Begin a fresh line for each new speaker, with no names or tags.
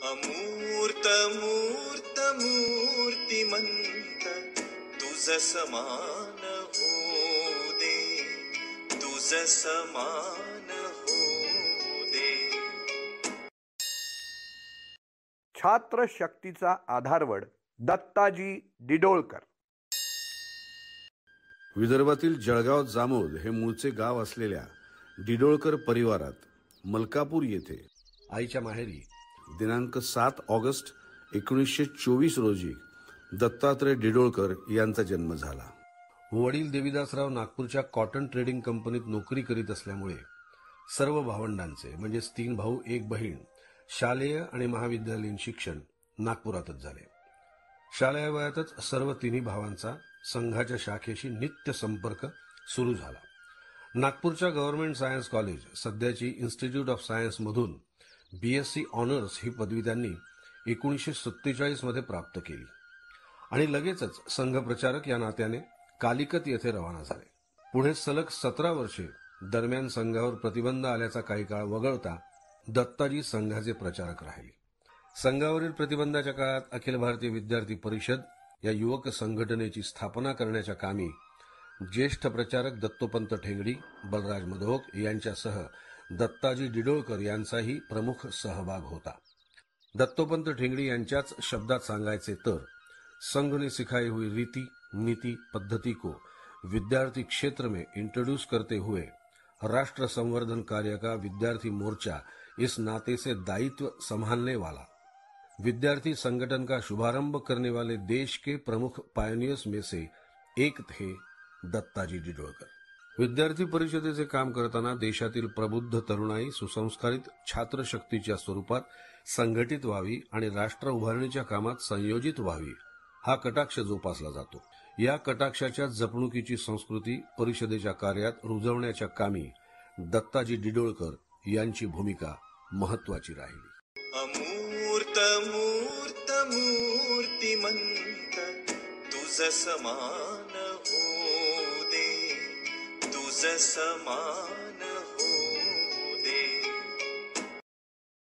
अमूर्त मूर्त मूर्तिमंत तुझ समान हो दे, तुझ समान हो दे.
छात्र शक्तीचा आधारवड दत्ताजी डिडोळकर.
विदर्भातील जळगाव जामोद हे मूळचे गाव असलेल्या डिडोळकर परिवारात मलकापूर येथे आईच्या माहेरी दिनांक 7 ऑगस्ट 1924 रोजी दत्तात्रय डिडोळकर यांचा जन्म झाला. वडील देवीदासराव नागपूरच्या कॉटन ट्रेडिंग कंपनीत नोकरी करीत असल्यामुळे सर्व भावंडांचे म्हणजेच 3 भाऊ 1 बहीण शालेय आणि महाविद्यालयीन शिक्षण नागपुरातच झाले. शालेय वयातच सर्व 3 भावांचा संघाच्या शाखेशी नित्य संपर्क सुरू झाला. नागपूरच्या गव्हर्नमेंट सायन्स कॉलेज सध्याची इन्स्टिट्यूट ऑफ सायन्स मधून BSc ऑनर्स ही पदवी त्यांनी 1947 मध्ये प्राप्त केली आणि लगेचच संघ प्रचारक या नात्याने कालिकत येथे रवाना झाले. पुढे सलग 17 वर्षे दरम्यान संघावर प्रतिबंध आल्याचा काही काळ वगळता दत्ताजी संघाचे प्रचारक राहिले. संघावरील प्रतिबंधाच्या काळात अखिल भारतीय विद्यार्थी परिषद या युवक संघटनेची स्थापना करण्याच्या कामी ज्येष्ठ प्रचारक दत्तोपंत ठेंगडी, बलराज मधोक यांच्यासह दत्ताजी डिडोळकर यांचाही प्रमुख सहभाग होता. दत्तोपंत ठेंगडी यांच्याच शब्दात सांगायचे तर संघ ने सिखाई हुई रीति नीति पद्धति को विद्यार्थी क्षेत्र में इंट्रोड्यूस करते हुए राष्ट्र संवर्धन कार्य का विद्यार्थी मोर्चा इस नाते से दायित्व संभालने वाला, विद्यार्थी संगठन का शुभारंभ करने वाले देश के प्रमुख पायनियर्स में से एक थे दत्ताजी डिडोळकर. विद्यार्थी परिषदेचे काम करताना देशातील प्रबुद्ध तरुणाई सुसंस्कारित छात्र शक्तीच्या स्वरूपात संघटित व्हावी आणि राष्ट्र उभारणीच्या कामात संयोजित व्हावी हा कटाक्ष जोपासला जातो. या कटाक्षाच्या जपणुकीची संस्कृती परिषदेच्या कार्यात रुजवण्याच्या कामी दत्ताजी डिडोळकर यांची भूमिका महत्वाची राहिली.
अमूर्त मूर्त मूर्तिमंत तुझ समान हो दे, तुझ समान